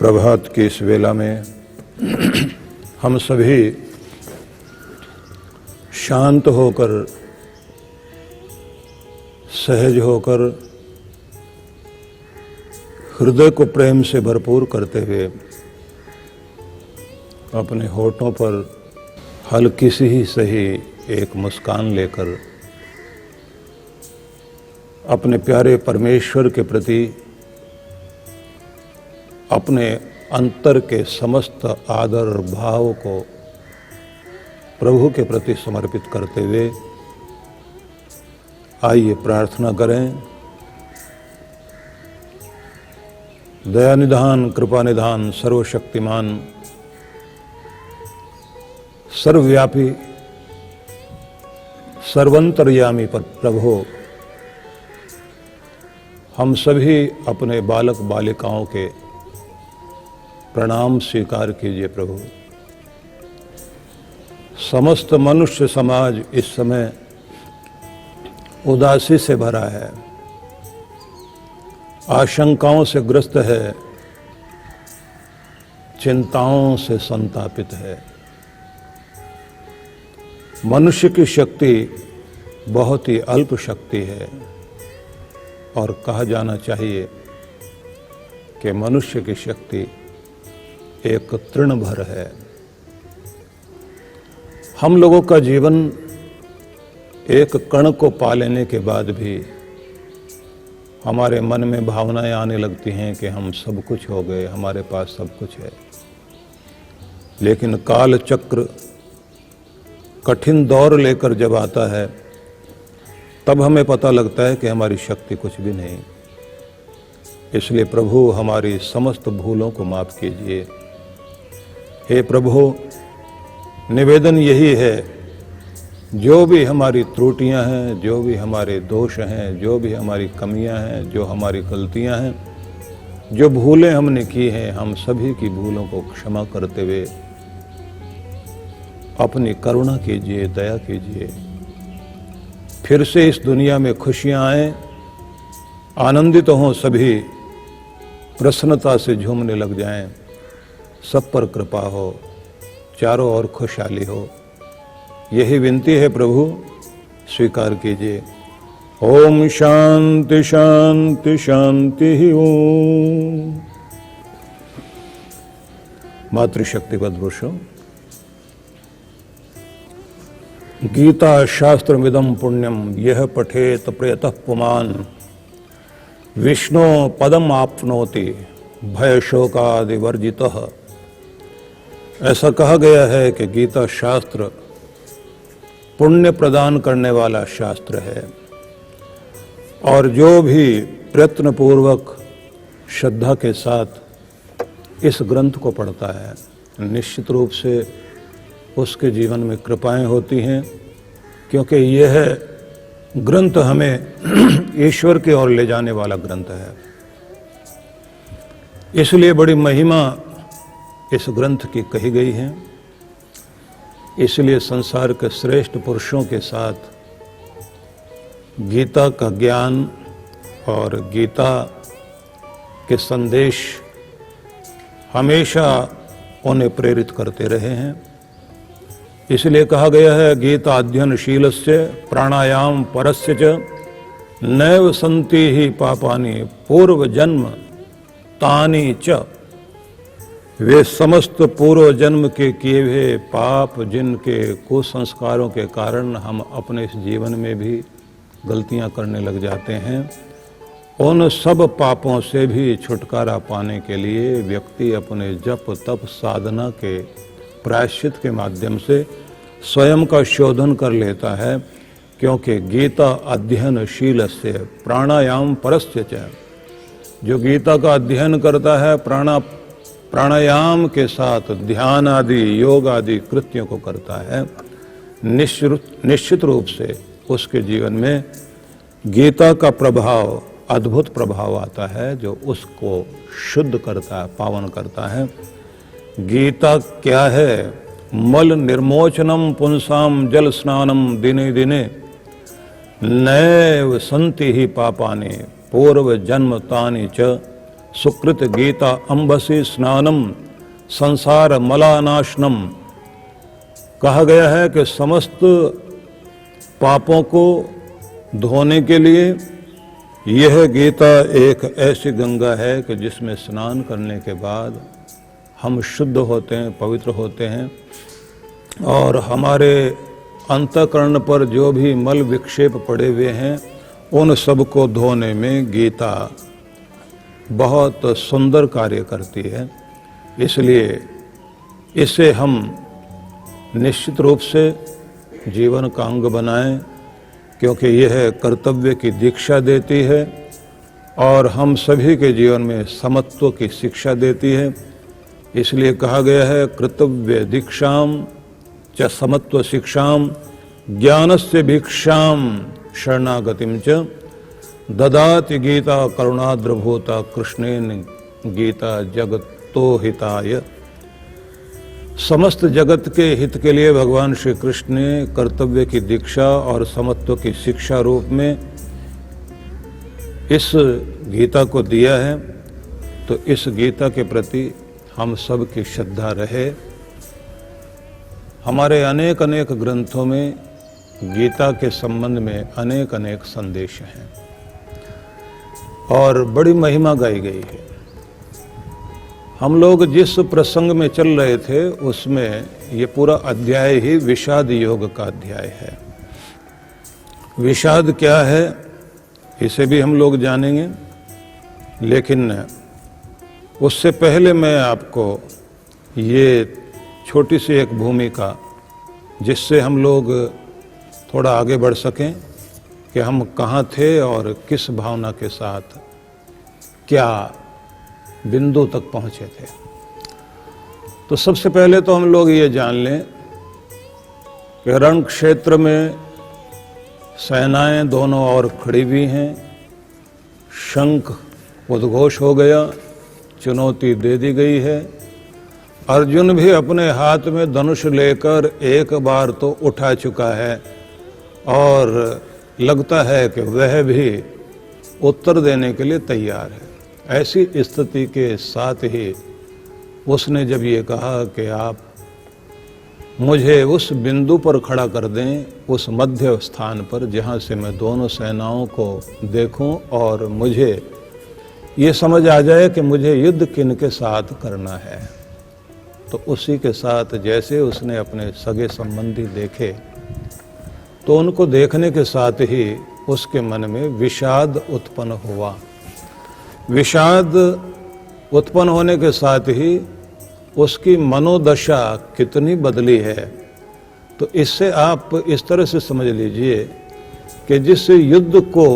प्रभात की इस वेला में हम सभी शांत होकर, सहज होकर, हृदय को प्रेम से भरपूर करते हुए अपने होठों पर हल्की सी ही सही एक मुस्कान लेकर अपने प्यारे परमेश्वर के प्रति, अपने अंतर के समस्त आदर भाव को प्रभु के प्रति समर्पित करते हुए आइए प्रार्थना करें। दया निधान, कृपा निधान, सर्वशक्तिमान, सर्वव्यापी, सर्वंतर्यामी पर प्रभु, हम सभी अपने बालक बालिकाओं के प्रणाम स्वीकार कीजिए। प्रभु, समस्त मनुष्य समाज इस समय उदासी से भरा है, आशंकाओं से ग्रस्त है, चिंताओं से संतापित है। मनुष्य की शक्ति बहुत ही अल्प शक्ति है और कहा जाना चाहिए कि मनुष्य की शक्ति एक तृण भर है। हम लोगों का जीवन एक कण को पा लेने के बाद भी हमारे मन में भावनाएं आने लगती हैं कि हम सब कुछ हो गए, हमारे पास सब कुछ है। लेकिन काल चक्र कठिन दौर लेकर जब आता है तब हमें पता लगता है कि हमारी शक्ति कुछ भी नहीं। इसलिए प्रभु, हमारी समस्त भूलों को माफ कीजिए। हे प्रभु, निवेदन यही है, जो भी हमारी त्रुटियां हैं, जो भी हमारे दोष हैं, जो भी हमारी कमियां हैं, जो हमारी गलतियां हैं, जो भूलें हमने की हैं, हम सभी की भूलों को क्षमा करते हुए अपनी करुणा कीजिए, दया कीजिए। फिर से इस दुनिया में खुशियां आए, आनंदित हों, सभी प्रसन्नता से झूमने लग जाएं, सब पर कृपा हो, चारों ओर खुशहाली हो। यही विनती है प्रभु, स्वीकार कीजिए। ओम शांति शांति शांति ओम। मातृशक्तिपद पुरुषों, गीता शास्त्रमिदं पुण्यम यह पठेत प्रयतः पुमान् विष्णु पदम आपनोति भय शोकादि वर्जितः। ऐसा कहा गया है कि गीता शास्त्र पुण्य प्रदान करने वाला शास्त्र है और जो भी प्रयत्न पूर्वक श्रद्धा के साथ इस ग्रंथ को पढ़ता है, निश्चित रूप से उसके जीवन में कृपाएं होती हैं, क्योंकि यह ग्रंथ हमें ईश्वर की ओर ले जाने वाला ग्रंथ है। इसलिए बड़ी महिमा इस ग्रंथ की कही गई है। इसलिए संसार के श्रेष्ठ पुरुषों के साथ गीता का ज्ञान और गीता के संदेश हमेशा उन्हें प्रेरित करते रहे हैं। इसलिए कहा गया है, गीता अध्ययनशीलस्य प्राणायाम परस्य च नैव सन्ति ही पापानि पूर्व जन्म तानि च। वे समस्त पूर्व जन्म के किए हुए पाप, जिनके कुसंस्कारों के कारण हम अपने इस जीवन में भी गलतियां करने लग जाते हैं, उन सब पापों से भी छुटकारा पाने के लिए व्यक्ति अपने जप तप साधना के प्रायश्चित के माध्यम से स्वयं का शोधन कर लेता है। क्योंकि गीता अध्ययनशीलस्य प्राणायाम परस्य च, जो गीता का अध्ययन करता है, प्राणायाम के साथ ध्यान आदि योग आदि कृत्यों को करता है, निश्चित रूप से उसके जीवन में गीता का प्रभाव, अद्भुत प्रभाव आता है, जो उसको शुद्ध करता है, पावन करता है। गीता क्या है? मल निर्मोचनम पुंसाम जल स्नानम दिने दिने नैव संति ही पापानि पूर्व जन्म तानि च सुकृत गीता अंबसी स्नानम संसार मलानाशनम। कहा गया है कि समस्त पापों को धोने के लिए यह गीता एक ऐसी गंगा है कि जिसमें स्नान करने के बाद हम शुद्ध होते हैं, पवित्र होते हैं, और हमारे अंतःकरण पर जो भी मल विक्षेप पड़े हुए हैं उन सब को धोने में गीता बहुत सुंदर कार्य करती है। इसलिए इसे हम निश्चित रूप से जीवन का अंग बनाएं, क्योंकि यह कर्तव्य की दीक्षा देती है और हम सभी के जीवन में समत्व की शिक्षा देती है। इसलिए कहा गया है कर्तव्य दीक्षाम च समत्व शिक्षाम ज्ञानस्य भिक्षाम शरणागतिम च ददाति गीता करुणाद्रभूता कृष्णेन गीता जगतो हिताय। समस्त जगत के हित के लिए भगवान श्री कृष्ण ने कर्तव्य की दीक्षा और समत्व की शिक्षा रूप में इस गीता को दिया है। तो इस गीता के प्रति हम सब की श्रद्धा रहे। हमारे अनेक अनेक ग्रंथों में गीता के संबंध में अनेक अनेक संदेश हैं और बड़ी महिमा गाई गई है। हम लोग जिस प्रसंग में चल रहे थे उसमें ये पूरा अध्याय ही विषाद योग का अध्याय है। विषाद क्या है इसे भी हम लोग जानेंगे, लेकिन उससे पहले मैं आपको ये छोटी सी एक भूमिका, जिससे हम लोग थोड़ा आगे बढ़ सकें कि हम कहाँ थे और किस भावना के साथ क्या बिंदु तक पहुँचे थे। तो सबसे पहले तो हम लोग ये जान लें कि रण क्षेत्र में सेनाएं दोनों ओर खड़ी हुई हैं, शंख उद्घोष हो गया, चुनौती दे दी गई है। अर्जुन भी अपने हाथ में धनुष लेकर एक बार तो उठा चुका है और लगता है कि वह भी उत्तर देने के लिए तैयार है। ऐसी स्थिति के साथ ही उसने जब ये कहा कि आप मुझे उस बिंदु पर खड़ा कर दें, उस मध्य स्थान पर जहाँ से मैं दोनों सेनाओं को देखूं और मुझे ये समझ आ जाए कि मुझे युद्ध किन के साथ करना है। तो उसी के साथ जैसे उसने अपने सगे संबंधी देखे तो उनको देखने के साथ ही उसके मन में विषाद उत्पन्न हुआ। विषाद उत्पन्न होने के साथ ही उसकी मनोदशा कितनी बदली है। तो इससे आप इस तरह से समझ लीजिए कि जिस युद्ध को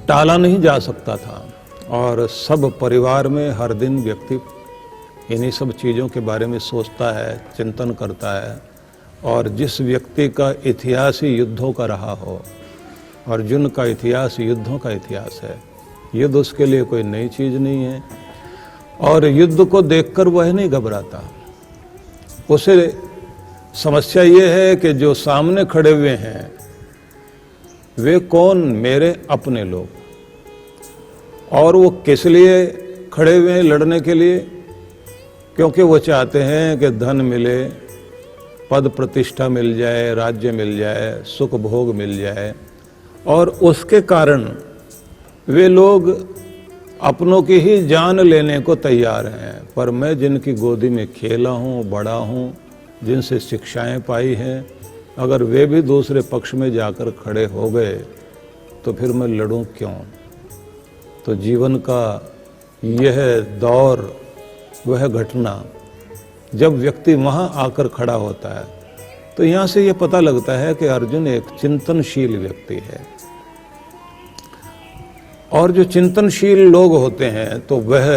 टाला नहीं जा सकता था और सब परिवार में हर दिन व्यक्ति इन्हीं सब चीज़ों के बारे में सोचता है, चिंतन करता है, और जिस व्यक्ति का इतिहास ही युद्धों का रहा हो, अर्जुन का इतिहास युद्धों का इतिहास है, युद्ध उसके लिए कोई नई चीज़ नहीं है, और युद्ध को देखकर वह नहीं घबराता। उसे समस्या ये है कि जो सामने खड़े हुए हैं वे कौन, मेरे अपने लोग, और वो किस लिए खड़े हुए हैं लड़ने के लिए, क्योंकि वो चाहते हैं कि धन मिले, पद प्रतिष्ठा मिल जाए, राज्य मिल जाए, सुख भोग मिल जाए, और उसके कारण वे लोग अपनों की ही जान लेने को तैयार हैं। पर मैं जिनकी गोदी में खेला हूँ, बड़ा हूँ, जिनसे शिक्षाएं पाई हैं, अगर वे भी दूसरे पक्ष में जाकर खड़े हो गए तो फिर मैं लड़ूं क्यों। तो जीवन का यह दौर, वह घटना जब व्यक्ति वहाँ आकर खड़ा होता है तो यहाँ से ये पता लगता है कि अर्जुन एक चिंतनशील व्यक्ति है। और जो चिंतनशील लोग होते हैं तो वह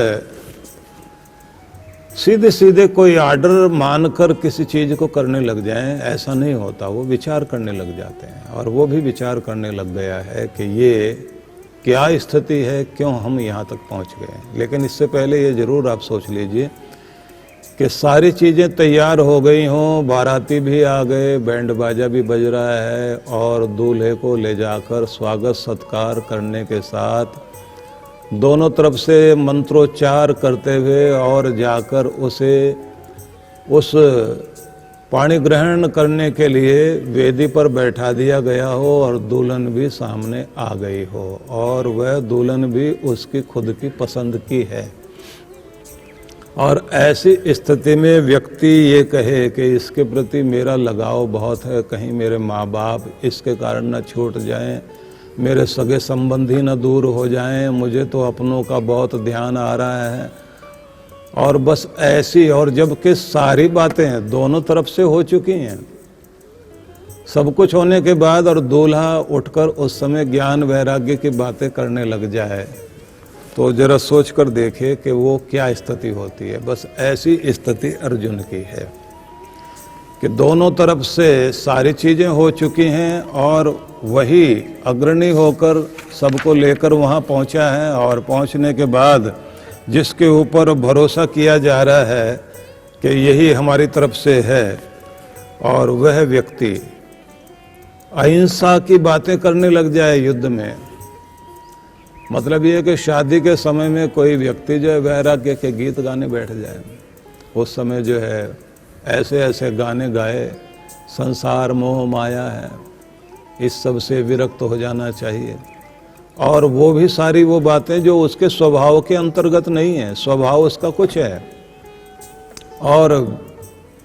सीधे सीधे कोई आर्डर मानकर किसी चीज़ को करने लग जाएं, ऐसा नहीं होता। वो विचार करने लग जाते हैं, और वो भी विचार करने लग गया है कि ये क्या स्थिति है, क्यों हम यहाँ तक पहुँच गए। लेकिन इससे पहले ये ज़रूर आप सोच लीजिए कि सारी चीज़ें तैयार हो गई हों, बाराती भी आ गए, बैंड बाजा भी बज रहा है, और दूल्हे को ले जाकर स्वागत सत्कार करने के साथ दोनों तरफ से मंत्रोच्चार करते हुए और जाकर उसे उस पानी ग्रहण करने के लिए वेदी पर बैठा दिया गया हो और दुल्हन भी सामने आ गई हो और वह दुल्हन भी उसकी खुद की पसंद की है। और ऐसी स्थिति में व्यक्ति ये कहे कि इसके प्रति मेरा लगाव बहुत है, कहीं मेरे माँ बाप इसके कारण न छूट जाएं, मेरे सगे संबंधी न दूर हो जाएं, मुझे तो अपनों का बहुत ध्यान आ रहा है। और बस ऐसी, और जबकि सारी बातें दोनों तरफ से हो चुकी हैं, सब कुछ होने के बाद और दूल्हा उठकर उस समय ज्ञान वैराग्य की बातें करने लग जाए तो जरा सोच कर देखे कि वो क्या स्थिति होती है। बस ऐसी स्थिति अर्जुन की है कि दोनों तरफ से सारी चीजें हो चुकी हैं और वही अग्रणी होकर सबको लेकर वहाँ पहुँचा है, और पहुँचने के बाद जिसके ऊपर भरोसा किया जा रहा है कि यही हमारी तरफ से है, और वह व्यक्ति अहिंसा की बातें करने लग जाए युद्ध में। मतलब ये कि शादी के समय में कोई व्यक्ति जो है वैराग्य के गीत गाने बैठ जाए, उस समय जो है ऐसे ऐसे गाने गाए, संसार मोह माया है, इस सब से विरक्त हो जाना चाहिए। और वो भी सारी वो बातें जो उसके स्वभाव के अंतर्गत नहीं है, स्वभाव उसका कुछ है और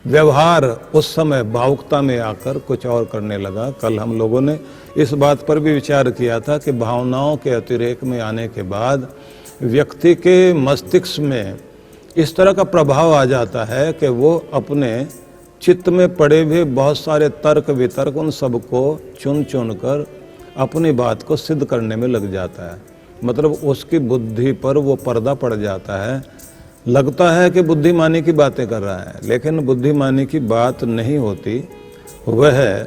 व्यवहार उस समय भावुकता में आकर कुछ और करने लगा। कल हम लोगों ने इस बात पर भी विचार किया था कि भावनाओं के अतिरेक में आने के बाद व्यक्ति के मस्तिष्क में इस तरह का प्रभाव आ जाता है कि वो अपने चित्त में पड़े हुए बहुत सारे तर्क वितर्क उन सबको चुन चुन कर अपनी बात को सिद्ध करने में लग जाता है। मतलब उसकी बुद्धि पर वो पर्दा पड़ जाता है, लगता है कि बुद्धिमानी की बातें कर रहा है, लेकिन बुद्धिमानी की बात नहीं होती, वह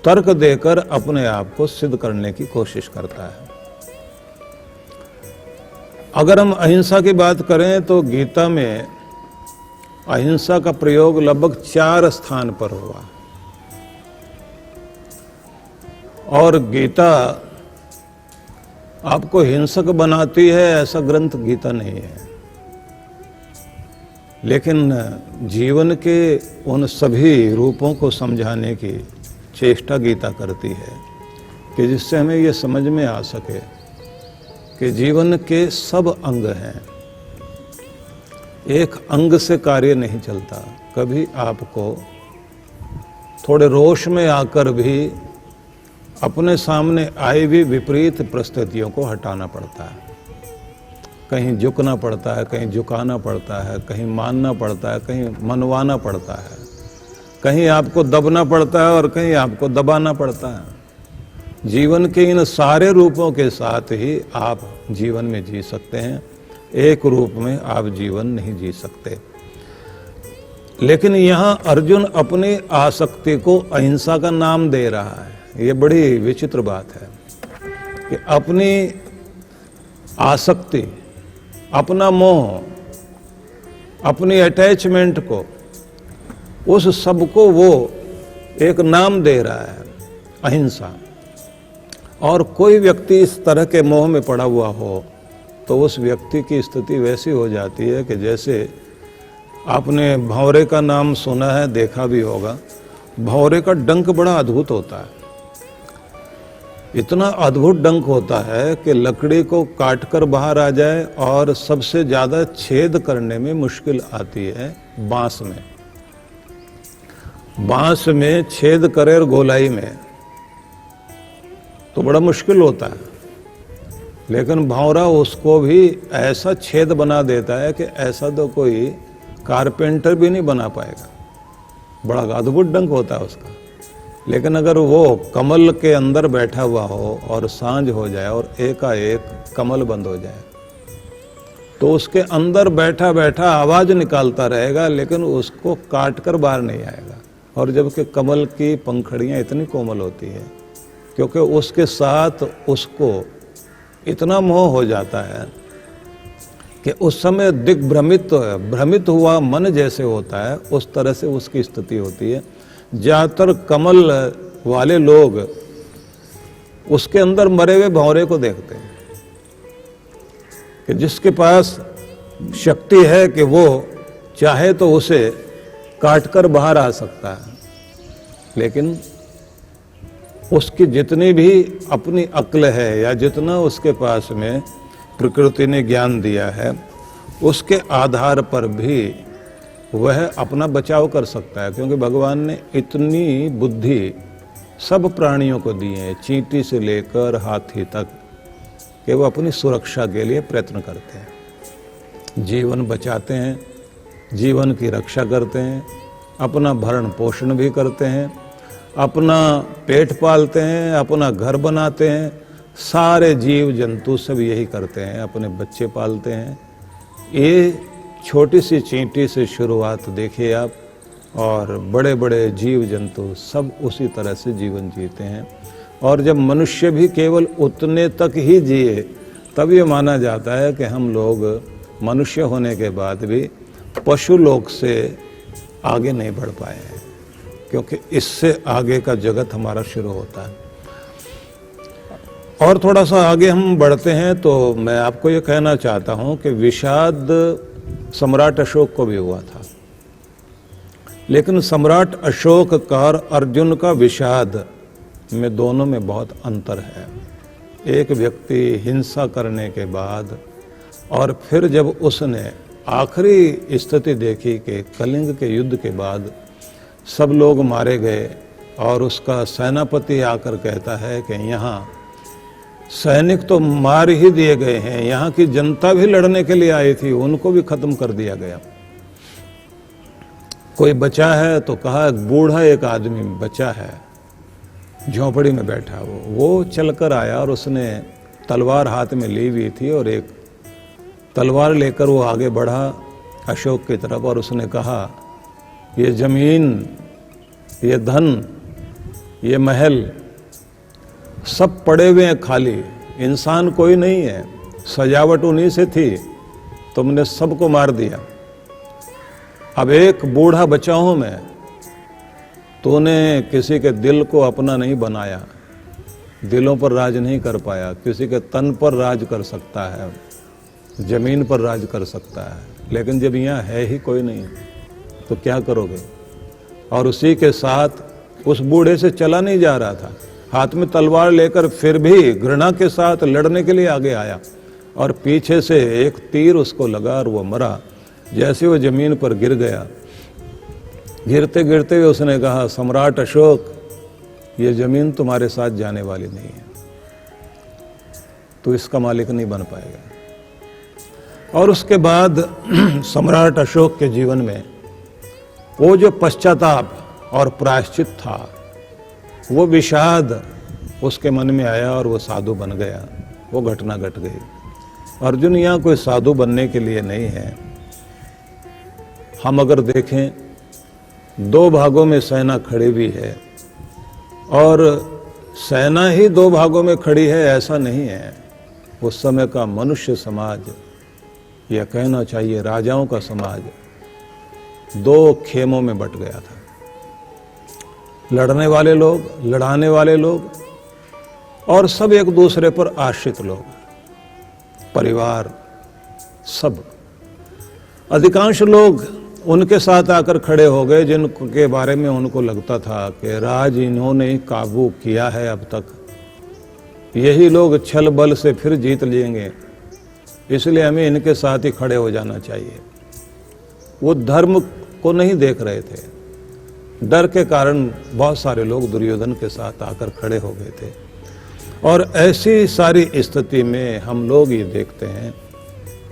तर्क देकर अपने आप को सिद्ध करने की कोशिश करता है। अगर हम अहिंसा की बात करें तो गीता में अहिंसा का प्रयोग लगभग 4 स्थान पर हुआ, और गीता आपको हिंसक बनाती है ऐसा ग्रंथ गीता नहीं है, लेकिन जीवन के उन सभी रूपों को समझाने की चेष्टा गीता करती है कि जिससे हमें ये समझ में आ सके कि जीवन के सब अंग हैं, एक अंग से कार्य नहीं चलता। कभी आपको थोड़े रोष में आकर भी अपने सामने आई हुई विपरीत परिस्थितियों को हटाना पड़ता है, कहीं झुकना पड़ता है, कहीं झुकाना पड़ता है, कहीं मानना पड़ता है, कहीं मनवाना पड़ता है, कहीं आपको दबना पड़ता है और कहीं आपको दबाना पड़ता है। जीवन के इन सारे रूपों के साथ ही आप जीवन में जी सकते हैं, एक रूप में आप जीवन नहीं जी सकते। लेकिन यहाँ अर्जुन अपनी आसक्ति को अहिंसा का नाम दे रहा है। ये बड़ी विचित्र बात है कि अपनी आसक्ति, अपना मोह, अपनी अटैचमेंट को, उस सब को वो एक नाम दे रहा है, अहिंसा। और कोई व्यक्ति इस तरह के मोह में पड़ा हुआ हो तो उस व्यक्ति की स्थिति वैसी हो जाती है कि जैसे आपने भंवरे का नाम सुना है, देखा भी होगा। भंवरे का डंक बड़ा अद्भुत होता है, इतना अद्भुत डंक होता है कि लकड़ी को काटकर बाहर आ जाए, और सबसे ज्यादा छेद करने में मुश्किल आती है बांस में। बांस में छेद करे और गोलाई में तो बड़ा मुश्किल होता है, लेकिन भंवरा उसको भी ऐसा छेद बना देता है कि ऐसा तो कोई कारपेंटर भी नहीं बना पाएगा। बड़ा अद्भुत डंक होता है उसका। लेकिन अगर वो कमल के अंदर बैठा हुआ हो और सांझ हो जाए और एकाएक कमल बंद हो जाए तो उसके अंदर बैठा बैठा आवाज निकालता रहेगा, लेकिन उसको काट कर बाहर नहीं आएगा। और जबकि कमल की पंखड़ियां इतनी कोमल होती है, क्योंकि उसके साथ उसको इतना मोह हो जाता है कि उस समय भ्रमित हुआ मन जैसे होता है, उस तरह से उसकी स्थिति होती है। ज्यादातर कमल वाले लोग उसके अंदर मरे हुए भंवरे को देखते हैं, कि जिसके पास शक्ति है कि वो चाहे तो उसे काटकर बाहर आ सकता है, लेकिन उसकी जितनी भी अपनी अक्ल है या जितना उसके पास में प्रकृति ने ज्ञान दिया है, उसके आधार पर भी वह अपना बचाव कर सकता है, क्योंकि भगवान ने इतनी बुद्धि सब प्राणियों को दी है, चींटी से लेकर हाथी तक, कि वो अपनी सुरक्षा के लिए प्रयत्न करते हैं, जीवन बचाते हैं, जीवन की रक्षा करते हैं, अपना भरण पोषण भी करते हैं, अपना पेट पालते हैं, अपना घर बनाते हैं। सारे जीव जंतु सब यही करते हैं, अपने बच्चे पालते हैं। ये छोटी सी चींटी से शुरुआत देखिए आप, और बड़े बड़े जीव जंतु सब उसी तरह से जीवन जीते हैं। और जब मनुष्य भी केवल उतने तक ही जिए, तब ये माना जाता है कि हम लोग मनुष्य होने के बाद भी पशु लोक से आगे नहीं बढ़ पाए हैं, क्योंकि इससे आगे का जगत हमारा शुरू होता है। और थोड़ा सा आगे हम बढ़ते हैं तो मैं आपको ये कहना चाहता हूं कि विषाद सम्राट अशोक को भी हुआ था, लेकिन सम्राट अशोक और अर्जुन का विषाद में दोनों में बहुत अंतर है। एक व्यक्ति हिंसा करने के बाद और फिर जब उसने आखिरी स्थिति देखी कि कलिंग के युद्ध के बाद सब लोग मारे गए और उसका सेनापति आकर कहता है कि यहाँ सैनिक तो मार ही दिए गए हैं, यहाँ की जनता भी लड़ने के लिए आई थी, उनको भी खत्म कर दिया गया। कोई बचा है तो कहा बूढ़ा एक आदमी बचा है, झोंपड़ी में बैठा, वो चलकर आया और उसने तलवार हाथ में ली हुई थी और एक तलवार लेकर वो आगे बढ़ा अशोक की तरफ और उसने कहा, ये जमीन, ये धन, ये महल सब पड़े हुए हैं खाली, इंसान कोई नहीं है, सजावट उन्हीं से थी, तुमने सबको मार दिया। अब एक बूढ़ा बचा हूं मैं, तूने किसी के दिल को अपना नहीं बनाया, दिलों पर राज नहीं कर पाया, किसी के तन पर राज कर सकता है, जमीन पर राज कर सकता है, लेकिन जब यहाँ है ही कोई नहीं तो क्या करोगे। और उसी के साथ उस बूढ़े से चला नहीं जा रहा था, हाथ में तलवार लेकर फिर भी घृणा के साथ लड़ने के लिए आगे आया और पीछे से एक तीर उसको लगा और वो मरा। जैसे वो जमीन पर गिर गया, गिरते गिरते हुए उसने कहा, सम्राट अशोक, ये जमीन तुम्हारे साथ जाने वाली नहीं है, तू इसका मालिक नहीं बन पाएगा। और उसके बाद सम्राट अशोक के जीवन में वो जो पश्चाताप और प्रायश्चित था, वो विषाद उसके मन में आया और वो साधु बन गया, वो घटना घट गई। अर्जुन यहाँ कोई साधु बनने के लिए नहीं है। हम अगर देखें, दो भागों में सेना खड़ी हुई है और सेना ही दो भागों में खड़ी है ऐसा नहीं है। उस समय का मनुष्य समाज, या कहना चाहिए राजाओं का समाज, दो खेमों में बट गया था। लड़ने वाले लोग, लड़ाने वाले लोग, और सब एक दूसरे पर आश्रित लोग, परिवार, सब। अधिकांश लोग उनके साथ आकर खड़े हो गए जिनके बारे में उनको लगता था कि राज इन्होंने काबू किया है अब तक, यही लोग छल बल से फिर जीत लेंगे, इसलिए हमें इनके साथ ही खड़े हो जाना चाहिए। वो धर्म को नहीं देख रहे थे, डर के कारण बहुत सारे लोग दुर्योधन के साथ आकर खड़े हो गए थे। और ऐसी सारी स्थिति में हम लोग ये देखते हैं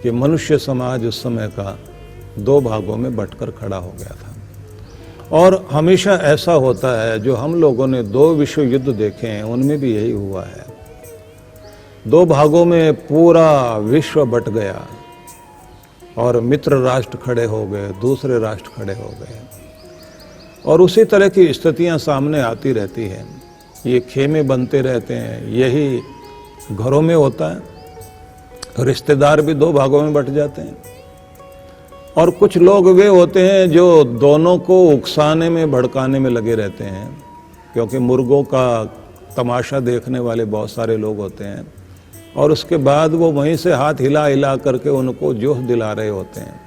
कि मनुष्य समाज उस समय का दो भागों में बंटकर खड़ा हो गया था। और हमेशा ऐसा होता है, जो हम लोगों ने दो विश्व युद्ध देखे हैं उनमें भी यही हुआ है। दो भागों में पूरा विश्व बट गया और मित्र राष्ट्र खड़े हो गए, दूसरे राष्ट्र खड़े हो गए, और उसी तरह की स्थितियां सामने आती रहती हैं। ये खेमे बनते रहते हैं, यही घरों में होता है। रिश्तेदार भी दो भागों में बट जाते हैं। और कुछ लोग वे होते हैं जो दोनों को उकसाने में, भड़काने में लगे रहते हैं, क्योंकि मुर्गों का तमाशा देखने वाले बहुत सारे लोग होते हैं। और उसके बाद वो वहीं से हाथ हिला हिला करके उनको जोश दिला रहे होते हैं।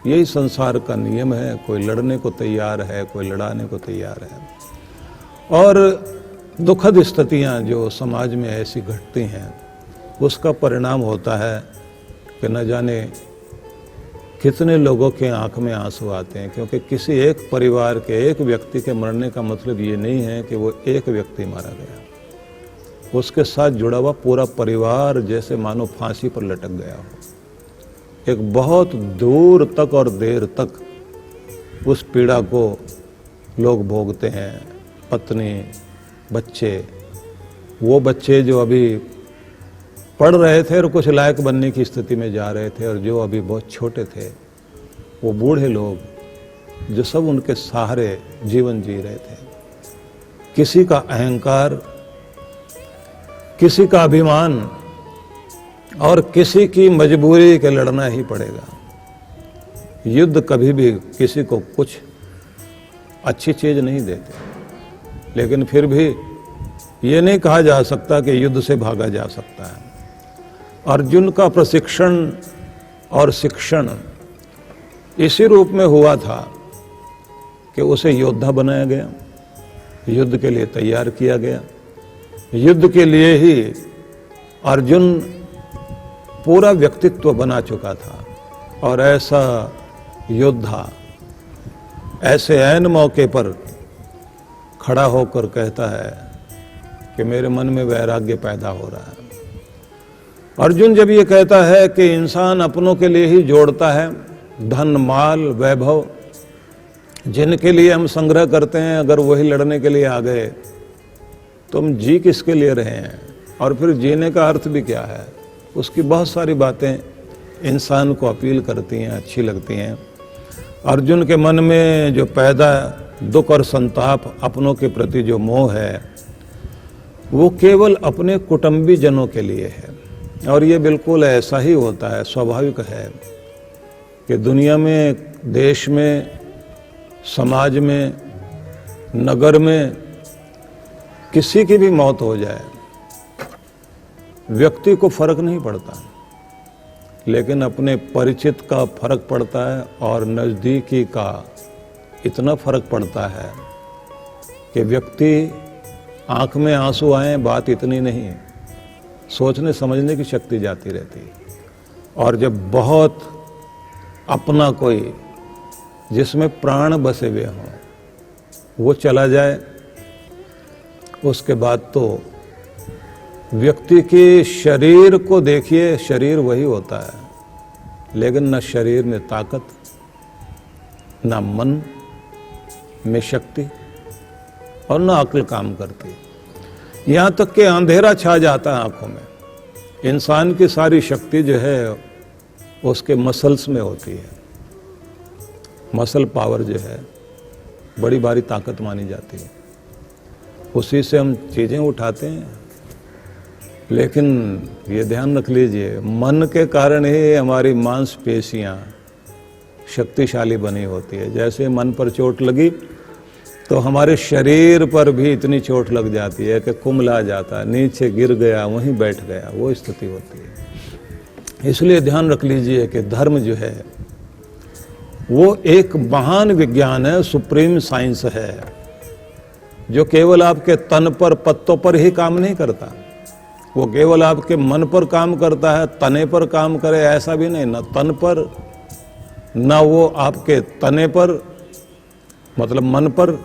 यही संसार का नियम है, कोई लड़ने को तैयार है, कोई लड़ाने को तैयार है। और दुखद स्थितियां जो समाज में ऐसी घटती हैं, उसका परिणाम होता है कि न जाने कितने लोगों के आंख में आंसू आते हैं, क्योंकि किसी एक परिवार के एक व्यक्ति के मरने का मतलब ये नहीं है कि वो एक व्यक्ति मारा गया, उसके साथ जुड़ा हुआ पूरा परिवार जैसे मानो फांसी पर लटक गया हो। एक बहुत दूर तक और देर तक उस पीड़ा को लोग भोगते हैं, पत्नी, बच्चे, वो बच्चे जो अभी पढ़ रहे थे और कुछ लायक बनने की स्थिति में जा रहे थे, और जो अभी बहुत छोटे थे, वो बूढ़े लोग जो सब उनके सहारे जीवन जी रहे थे। किसी का अहंकार, किसी का अभिमान और किसी की मजबूरी के लड़ना ही पड़ेगा। युद्ध कभी भी किसी को कुछ अच्छी चीज नहीं देते, लेकिन फिर भी ये नहीं कहा जा सकता कि युद्ध से भागा जा सकता है। अर्जुन का प्रशिक्षण और शिक्षण इसी रूप में हुआ था कि उसे योद्धा बनाया गया, युद्ध के लिए तैयार किया गया। युद्ध के लिए ही अर्जुन पूरा व्यक्तित्व बना चुका था, और ऐसा योद्धा ऐसे ऐन मौके पर खड़ा होकर कहता है कि मेरे मन में वैराग्य पैदा हो रहा है। अर्जुन जब ये कहता है कि इंसान अपनों के लिए ही जोड़ता है, धन, माल, वैभव जिनके लिए हम संग्रह करते हैं, अगर वही लड़ने के लिए आ गए तो हम जी किसके लिए रहे हैं, और फिर जीने का अर्थ भी क्या है। उसकी बहुत सारी बातें इंसान को अपील करती हैं, अच्छी लगती हैं। अर्जुन के मन में जो पैदा दुख और संताप, अपनों के प्रति जो मोह है, वो केवल अपने कुटुंबी जनों के लिए है। और ये बिल्कुल ऐसा ही होता है, स्वाभाविक है कि दुनिया में, देश में, समाज में, नगर में किसी की भी मौत हो जाए, व्यक्ति को फर्क नहीं पड़ता, लेकिन अपने परिचित का फर्क पड़ता है, और नजदीकी का इतना फर्क पड़ता है कि व्यक्ति आंख में आंसू आए, बात इतनी नहीं, सोचने समझने की शक्ति जाती रहती है। और जब बहुत अपना कोई जिसमें प्राण बसे हुए हों वो चला जाए, उसके बाद तो व्यक्ति के शरीर को देखिए, शरीर वही होता है, लेकिन न शरीर में ताकत, न मन में शक्ति, और न अक्ल काम करती। यहाँ तक कि अंधेरा छा जाता है आंखों में। इंसान की सारी शक्ति जो है उसके मसल्स में होती है। मसल पावर जो है बड़ी भारी ताकत मानी जाती है, उसी से हम चीज़ें उठाते हैं। लेकिन ये ध्यान रख लीजिए, मन के कारण ही हमारी मांसपेशियां शक्तिशाली बनी होती है। जैसे मन पर चोट लगी तो हमारे शरीर पर भी इतनी चोट लग जाती है कि कुम्हला जाता है, नीचे गिर गया, वहीं बैठ गया, वो स्थिति होती है। इसलिए ध्यान रख लीजिए कि धर्म जो है वो एक महान विज्ञान है, सुप्रीम साइंस है, जो केवल आपके तन पर, पत्तों पर ही काम नहीं करता। वो केवल आपके मन पर काम करता है, तने पर काम करे ऐसा भी नहीं, न तन पर, न वो आपके तने पर, मतलब मन पर।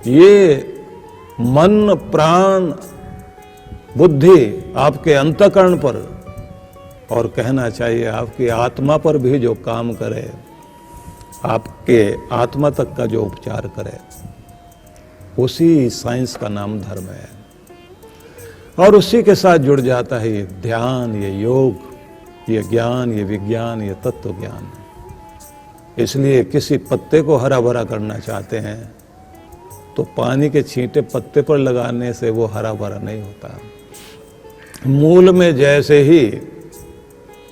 ये मन, प्राण, बुद्धि आपके अंतःकरण पर, और कहना चाहिए आपकी आत्मा पर भी जो काम करे, आपके आत्मा तक का जो उपचार करे, उसी साइंस का नाम धर्म है। और उसी के साथ जुड़ जाता है ये ध्यान, ये योग, ये ज्ञान, ये विज्ञान, ये तत्व ज्ञान। इसलिए किसी पत्ते को हरा भरा करना चाहते हैं तो पानी के छींटे पत्ते पर लगाने से वो हरा भरा नहीं होता। मूल में जैसे ही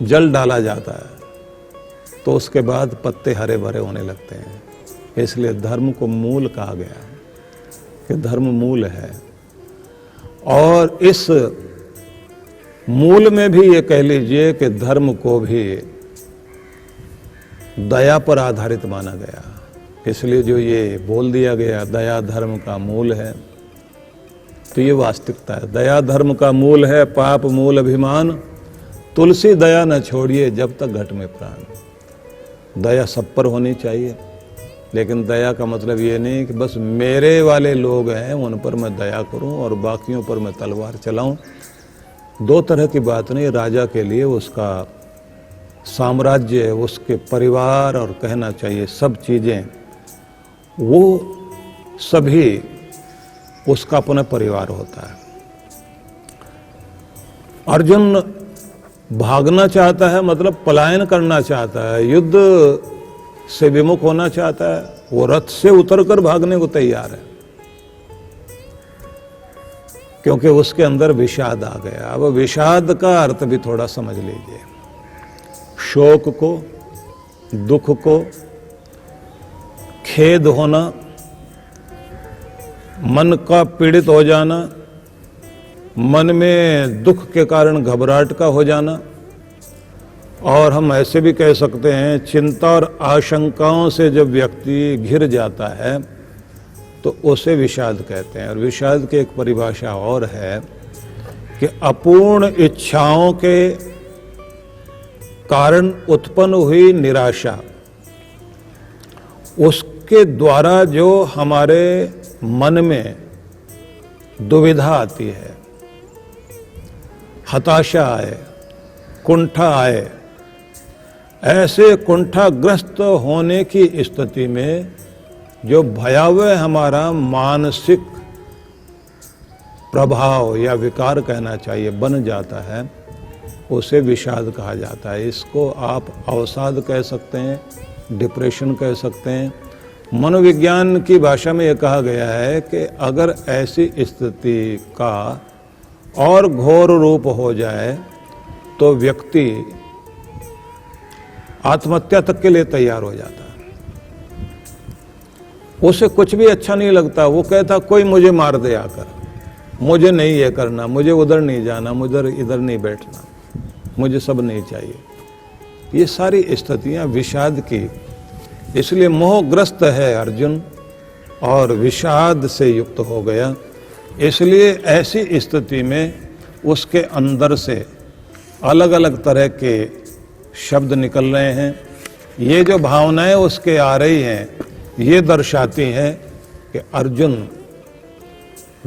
जल डाला जाता है तो उसके बाद पत्ते हरे भरे होने लगते हैं। इसलिए धर्म को मूल कहा गया कि धर्म मूल है। और इस मूल में भी ये कह लीजिए कि धर्म को भी दया पर आधारित माना गया, इसलिए जो ये बोल दिया गया दया धर्म का मूल है, तो ये वास्तविकता है। दया धर्म का मूल है, पाप मूल अभिमान, तुलसी दया न छोड़िए जब तक घट में प्राण। दया सब पर होनी चाहिए, लेकिन दया का मतलब ये नहीं कि बस मेरे वाले लोग हैं उन पर मैं दया करूं और बाकियों पर मैं तलवार चलाऊं। दो तरह की बात नहीं। राजा के लिए उसका साम्राज्य, उसके परिवार और कहना चाहिए सब चीजें, वो सभी उसका अपना परिवार होता है। अर्जुन भागना चाहता है, मतलब पलायन करना चाहता है, युद्ध से विमुख होना चाहता है, वो रथ से उतरकर भागने को तैयार है, क्योंकि उसके अंदर विषाद आ गया। अब विषाद का अर्थ भी थोड़ा समझ लीजिए। शोक को, दुख को, खेद होना, मन का पीड़ित हो जाना, मन में दुख के कारण घबराहट का हो जाना, और हम ऐसे भी कह सकते हैं चिंता और आशंकाओं से जब व्यक्ति घिर जाता है तो उसे विषाद कहते हैं। और विषाद की एक परिभाषा और है कि अपूर्ण इच्छाओं के कारण उत्पन्न हुई निराशा, उसके द्वारा जो हमारे मन में दुविधा आती है, हताशा आए, कुंठा आए, ऐसे कुंठाग्रस्त होने की स्थिति में जो भयावह हमारा मानसिक प्रभाव या विकार कहना चाहिए बन जाता है, उसे विषाद कहा जाता है। इसको आप अवसाद कह सकते हैं, डिप्रेशन कह सकते हैं। मनोविज्ञान की भाषा में यह कहा गया है कि अगर ऐसी स्थिति का और घोर रूप हो जाए तो व्यक्ति आत्महत्या तक के लिए तैयार हो जाता है। उसे कुछ भी अच्छा नहीं लगता, वो कहता कोई मुझे मार दे आकर, मुझे नहीं ये करना, मुझे उधर नहीं जाना, मुझे इधर नहीं बैठना, मुझे सब नहीं चाहिए। ये सारी स्थितियां विषाद की, इसलिए मोहग्रस्त है अर्जुन और विषाद से युक्त हो गया। इसलिए ऐसी स्थिति में उसके अंदर से अलग अलग तरह के शब्द निकल रहे हैं। ये जो भावनाएं उसके आ रही हैं, ये दर्शाती हैं कि अर्जुन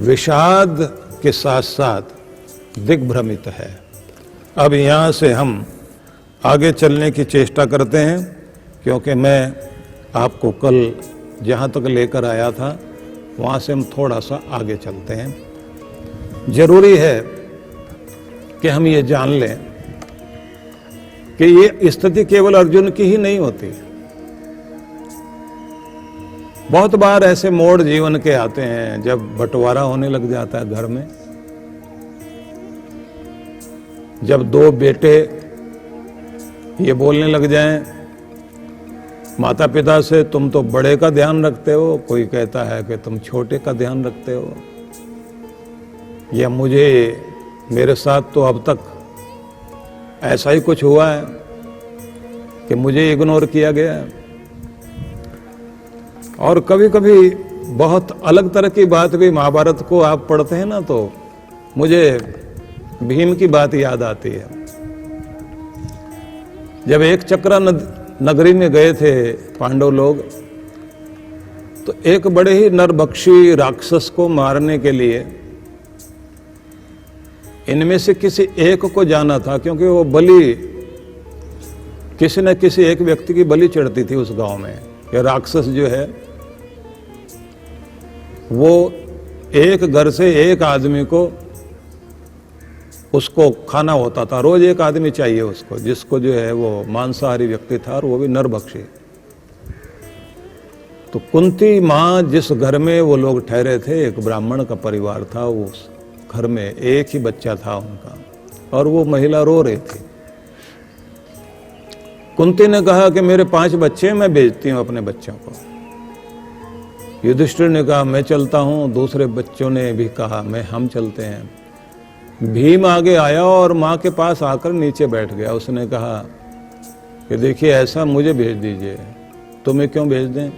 विषाद के साथ साथ दिग्भ्रमित है। अब यहाँ से हम आगे चलने की चेष्टा करते हैं, क्योंकि मैं आपको कल जहाँ तक लेकर आया था वहाँ से हम थोड़ा सा आगे चलते हैं। जरूरी है कि हम ये जान लें कि ये स्थिति केवल अर्जुन की ही नहीं होती। बहुत बार ऐसे मोड़ जीवन के आते हैं जब बंटवारा होने लग जाता है घर में, जब दो बेटे ये बोलने लग जाएं माता पिता से तुम तो बड़े का ध्यान रखते हो, कोई कहता है कि तुम छोटे का ध्यान रखते हो, या मेरे साथ तो अब तक ऐसा ही कुछ हुआ है कि मुझे इग्नोर किया गया है। और कभी कभी बहुत अलग तरह की बात भी, महाभारत को आप पढ़ते हैं ना, तो मुझे भीम की बात याद आती है। जब एक चक्रा नगरी में गए थे पांडव लोग, तो एक बड़े ही नरभक्षी राक्षस को मारने के लिए इनमें से किसी एक को जाना था, क्योंकि वो बलि, किसी न किसी एक व्यक्ति की बलि चढ़ती थी उस गांव में। ये राक्षस जो है वो एक घर से एक आदमी को उसको खाना होता था, रोज एक आदमी चाहिए उसको, जिसको जो है वो मांसाहारी व्यक्ति था और वो भी नरभक्षी। तो कुंती माँ जिस घर में वो लोग ठहरे थे, एक ब्राह्मण का परिवार था, उस घर में एक ही बच्चा था उनका, और वो महिला रो रही थी। कुंती ने कहा कि मेरे 5 बच्चे, मैं भेजती हूं अपने बच्चों को। युधिष्ठिर ने कहा मैं चलता हूं, दूसरे बच्चों ने भी कहा हम चलते हैं। भीम आगे आया और माँ के पास आकर नीचे बैठ गया। उसने कहा कि देखिए ऐसा मुझे भेज दीजिए, तुम्हें क्यों भेज दें?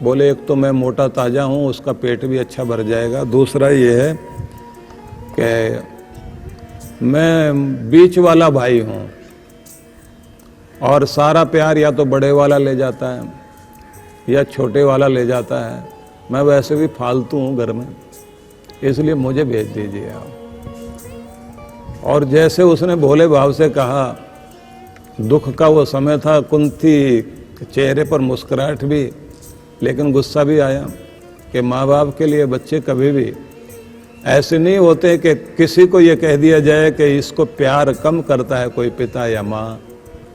बोले एक तो मैं मोटा ताजा हूँ, उसका पेट भी अच्छा भर जाएगा, दूसरा ये है कि मैं बीच वाला भाई हूँ और सारा प्यार या तो बड़े वाला ले जाता है या छोटे वाला ले जाता है। मैं वैसे भी फालतू हूँ घर में, इसलिए मुझे भेज दीजिए आप। और जैसे उसने भोले भाव से कहा, दुख का वो समय था, कुंती चेहरे पर मुस्कुराहट भी लेकिन गुस्सा भी आया कि माँ बाप के लिए बच्चे कभी भी ऐसे नहीं होते कि किसी को ये कह दिया जाए कि इसको प्यार कम करता है कोई पिता या माँ,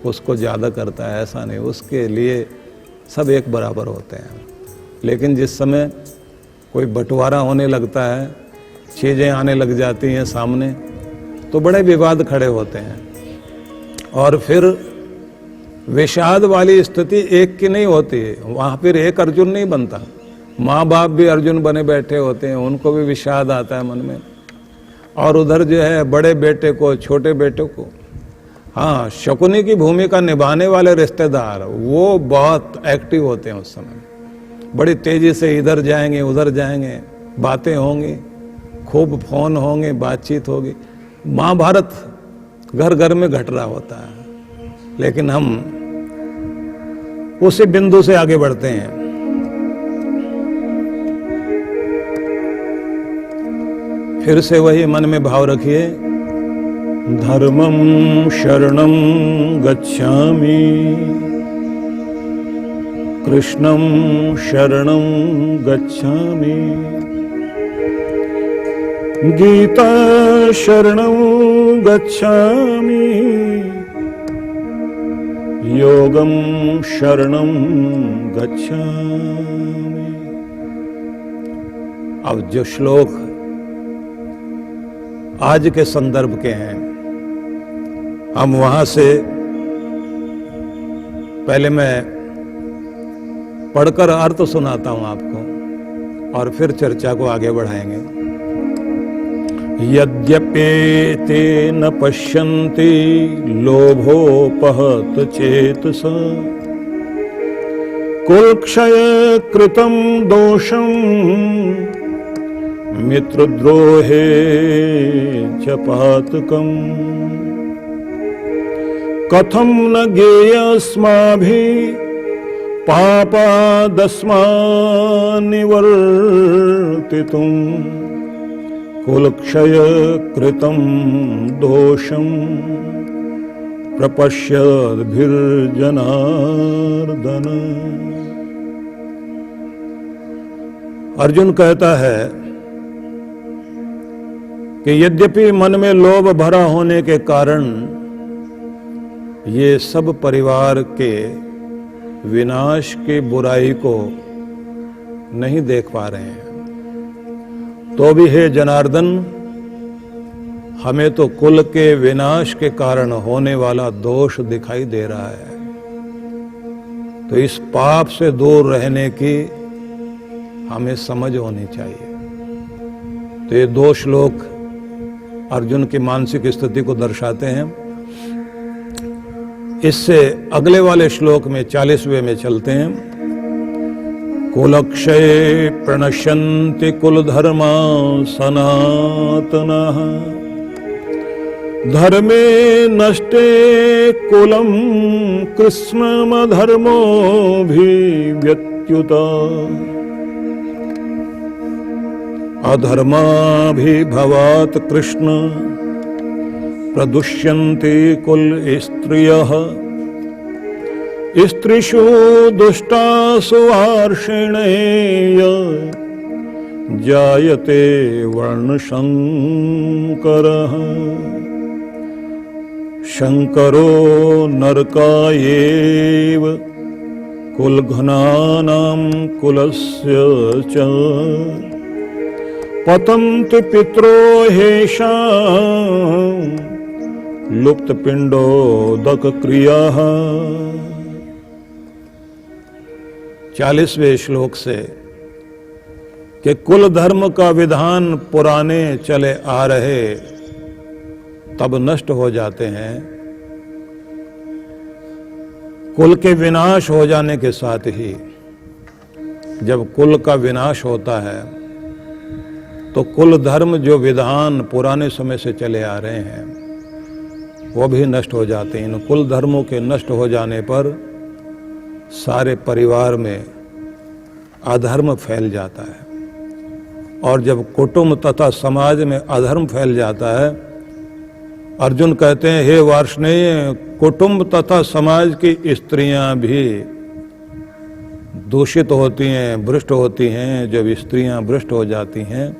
उसको ज़्यादा करता है, ऐसा नहीं। उसके लिए सब एक बराबर होते हैं। लेकिन जिस समय कोई बंटवारा होने लगता है, चीज़ें आने लग जाती हैं सामने, तो बड़े विवाद खड़े होते हैं और फिर विषाद वाली स्थिति एक की नहीं होती है। वहाँ फिर एक अर्जुन नहीं बनता, माँ बाप भी अर्जुन बने बैठे होते हैं, उनको भी विषाद आता है मन में। और उधर जो है बड़े बेटे को, छोटे बेटे को, हाँ, शकुनी की भूमिका निभाने वाले रिश्तेदार वो बहुत एक्टिव होते हैं उस समय, बड़ी तेजी से इधर जाएंगे उधर जाएंगे, बातें होंगी, खूब फोन होंगे, बातचीत होगी। महाभारत घर घर में घट रहा होता है, लेकिन हम उसी बिंदु से आगे बढ़ते हैं। फिर से वही मन में भाव रखिए, धर्मं शरणं गच्छामि, कृष्णं शरणं गच्छामि, गीता शरणं गच्छामि, योगं शरणं गच्छामि। अब जो श्लोक आज के संदर्भ के हैं, हम वहां से पहले मैं पढ़कर अर्थ सुनाता हूं आपको और फिर चर्चा को आगे बढ़ाएंगे। यद्यपेते न पश्यन्ति लोभोपहत चेतसा, कुलक्षय कृतं दोषं मित्रद्रोहे च पातकम्, कथं न ज्ञेयस्माभिः पापादस्मान् निवर्तितुम्, कुलक्षय कृतं दोषं प्रपश्यद्भिर्जनार्दन। अर्जुन कहता है कि यद्यपि मन में लोभ भरा होने के कारण ये सब परिवार के विनाश की बुराई को नहीं देख पा रहे हैं, तो भी हे जनार्दन, हमें तो कुल के विनाश के कारण होने वाला दोष दिखाई दे रहा है। तो इस पाप से दूर रहने की हमें समझ होनी चाहिए। तो ये दो श्लोक अर्जुन की मानसिक स्थिति को दर्शाते हैं। इससे अगले वाले श्लोक में 40वें में चलते हैं। कुलक्षये प्रणश्यन्ति कुलधर्मा सनातनः, धर्मे नष्टे कुलं कृष्णमधर्मोऽभिव्यत्युत, अधर्माभिभवात् कृष्ण प्रदुष्यन्ति कुल स्त्रियः, स्त्रीषु दुष्टासु वार्ष्णेय, जायते वर्णशंकरः, शंकरो नरकायेव कुलघ्नानां कुलस्य च, पतन्ति पितरो हेषां लुप्तपिंडोदक क्रियाः। 40वें श्लोक से कि कुल धर्म का विधान पुराने चले आ रहे तब नष्ट हो जाते हैं। कुल के विनाश हो जाने के साथ ही, जब कुल का विनाश होता है तो कुल धर्म जो विधान पुराने समय से चले आ रहे हैं वो भी नष्ट हो जाते हैं। इन कुल धर्मों के नष्ट हो जाने पर सारे परिवार में अधर्म फैल जाता है, और जब कुटुंब तथा समाज में अधर्म फैल जाता है, अर्जुन कहते हैं हे वार्ष्णेय, कुटुंब तथा समाज की स्त्रियां भी दूषित होती हैं, भ्रष्ट होती हैं। जब स्त्रियां भ्रष्ट हो जाती हैं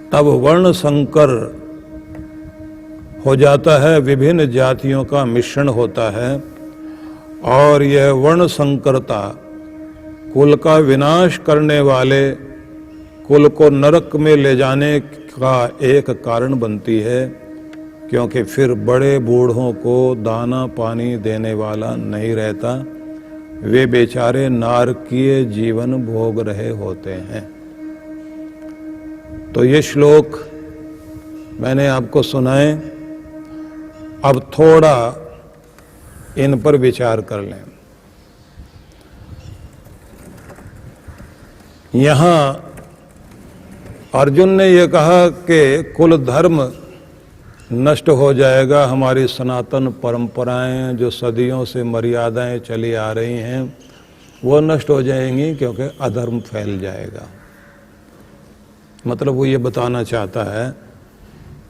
तब वर्ण संकर हो जाता है, विभिन्न जातियों का मिश्रण होता है, और यह वर्ण संकरता कुल का विनाश करने वाले, कुल को नरक में ले जाने का एक कारण बनती है, क्योंकि फिर बड़े बूढ़ों को दाना पानी देने वाला नहीं रहता, वे बेचारे नारकीय जीवन भोग रहे होते हैं। तो ये श्लोक मैंने आपको सुनाए, अब थोड़ा इन पर विचार कर लें। यहां अर्जुन ने यह कहा कि कुल धर्म नष्ट हो जाएगा, हमारी सनातन परंपराएं जो सदियों से मर्यादाएं चली आ रही हैं वो नष्ट हो जाएंगी, क्योंकि अधर्म फैल जाएगा। मतलब वो ये बताना चाहता है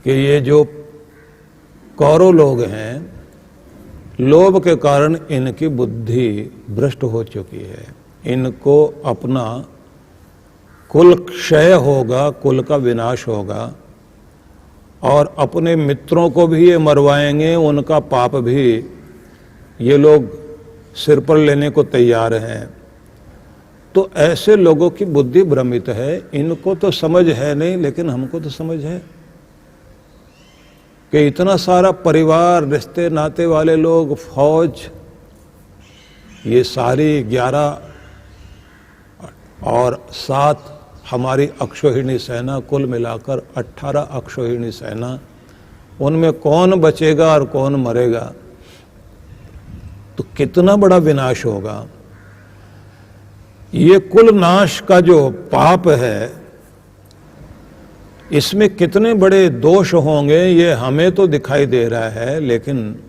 कि ये जो कौरव लोग हैं, लोभ के कारण इनकी बुद्धि भ्रष्ट हो चुकी है, इनको अपना कुल क्षय होगा, कुल का विनाश होगा, और अपने मित्रों को भी ये मरवाएंगे, उनका पाप भी ये लोग सिर पर लेने को तैयार हैं। तो ऐसे लोगों की बुद्धि भ्रमित है, इनको तो समझ है नहीं, लेकिन हमको तो समझ है कि इतना सारा परिवार, रिश्ते नाते वाले लोग, फौज, ये सारी 11 और 7 हमारी अक्षौहिणी सेना, कुल मिलाकर 18 अक्षौहिणी सेना, उनमें कौन बचेगा और कौन मरेगा? तो कितना बड़ा विनाश होगा। ये कुल नाश का जो पाप है, इसमें कितने बड़े दोष होंगे ये हमें तो दिखाई दे रहा है, लेकिन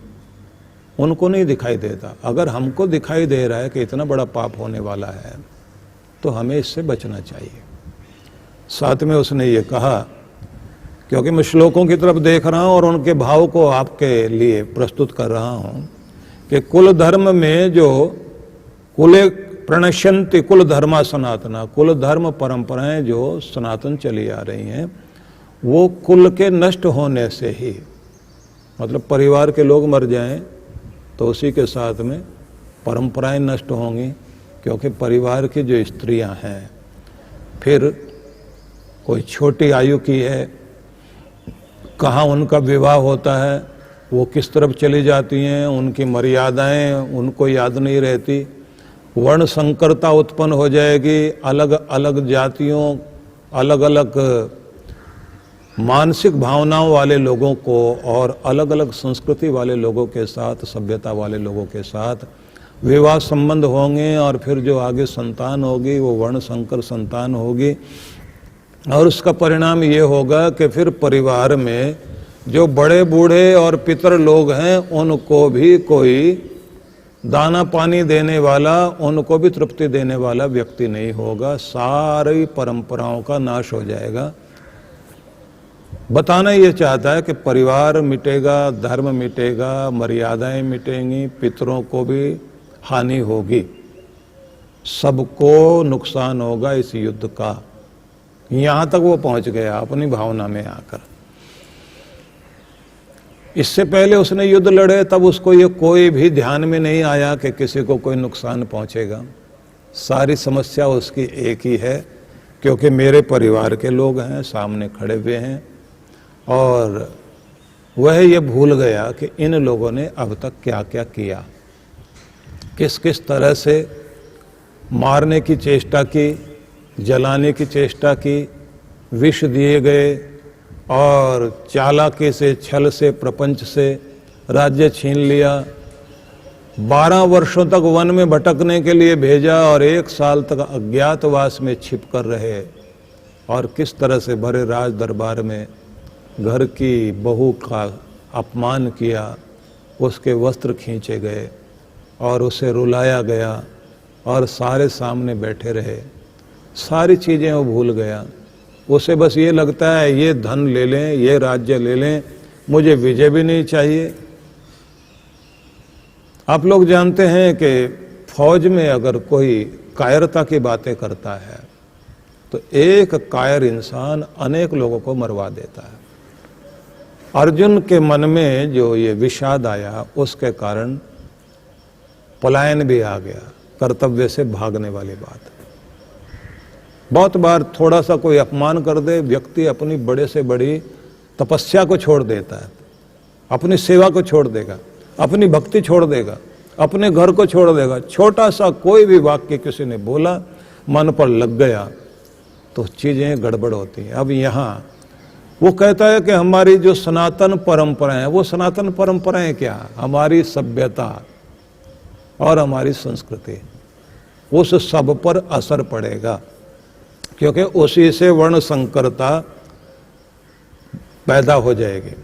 उनको नहीं दिखाई देता। अगर हमको दिखाई दे रहा है कि इतना बड़ा पाप होने वाला है तो हमें इससे बचना चाहिए। साथ में उसने ये कहा, क्योंकि मैं श्लोकों की तरफ देख रहा हूं और उनके भाव को आपके लिए प्रस्तुत कर रहा हूं, कि कुल धर्म में जो कुले प्रणश्यन्ति कुल धर्मा सनातना, कुल धर्म परंपराएं जो सनातन चली आ रही हैं वो कुल के नष्ट होने से ही, मतलब परिवार के लोग मर जाएं तो उसी के साथ में परंपराएं नष्ट होंगी, क्योंकि परिवार की जो स्त्रियां हैं, फिर कोई छोटी आयु की है, कहाँ उनका विवाह होता है, वो किस तरफ चली जाती हैं, उनकी मर्यादाएं उनको याद नहीं रहती, वर्ण संकरता उत्पन्न हो जाएगी, अलग अलग जातियों, अलग अलग मानसिक भावनाओं वाले लोगों को और अलग अलग संस्कृति वाले लोगों के साथ, सभ्यता वाले लोगों के साथ विवाह संबंध होंगे, और फिर जो आगे संतान होगी वो वर्ण संकर संतान होगी, और उसका परिणाम ये होगा कि फिर परिवार में जो बड़े बूढ़े और पितर लोग हैं उनको भी कोई दाना पानी देने वाला, उनको भी तृप्ति देने वाला व्यक्ति नहीं होगा, सारी परंपराओं का नाश हो जाएगा। बताना ये चाहता है कि परिवार मिटेगा, धर्म मिटेगा, मर्यादाएं मिटेंगी, पितरों को भी हानि होगी, सबको नुकसान होगा इस युद्ध का। यहां तक वो पहुंच गया अपनी भावना में आकर। इससे पहले उसने युद्ध लड़े तब उसको ये कोई भी ध्यान में नहीं आया कि किसी को कोई नुकसान पहुंचेगा। सारी समस्या उसकी एक ही है, क्योंकि मेरे परिवार के लोग हैं, सामने खड़े हुए हैं, और वह ये भूल गया कि इन लोगों ने अब तक क्या क्या किया, किस किस तरह से मारने की चेष्टा की, जलाने की चेष्टा की, विष दिए गए, और चालाकी से, छल से, प्रपंच से राज्य छीन लिया। 12 वर्षों तक वन में भटकने के लिए भेजा और 1 साल तक अज्ञातवास में छिप कर रहे। और किस तरह से भरे राज दरबार में घर की बहू का अपमान किया, उसके वस्त्र खींचे गए और उसे रुलाया गया और सारे सामने बैठे रहे। सारी चीज़ें वो भूल गया। उसे बस ये लगता है ये धन ले लें, ये राज्य ले लें, मुझे विजय भी नहीं चाहिए। आप लोग जानते हैं कि फौज में अगर कोई कायरता की बातें करता है तो एक कायर इंसान अनेक लोगों को मरवा देता है। अर्जुन के मन में जो ये विषाद आया उसके कारण पलायन भी आ गया, कर्तव्य से भागने वाली बात। बहुत बार थोड़ा सा कोई अपमान कर दे, व्यक्ति अपनी बड़े से बड़ी तपस्या को छोड़ देता है, अपनी सेवा को छोड़ देगा, अपनी भक्ति छोड़ देगा, अपने घर को छोड़ देगा। छोटा सा कोई भी वाक्य किसी ने बोला, मन पर लग गया तो चीजें गड़बड़ होती हैं। अब यहाँ वो कहता है कि हमारी जो सनातन परंपराएं हैं, वो सनातन परंपराएं क्या? हमारी सभ्यता और हमारी संस्कृति, उस सब पर असर पड़ेगा, क्योंकि उसी से वर्ण संकरता पैदा हो जाएगी।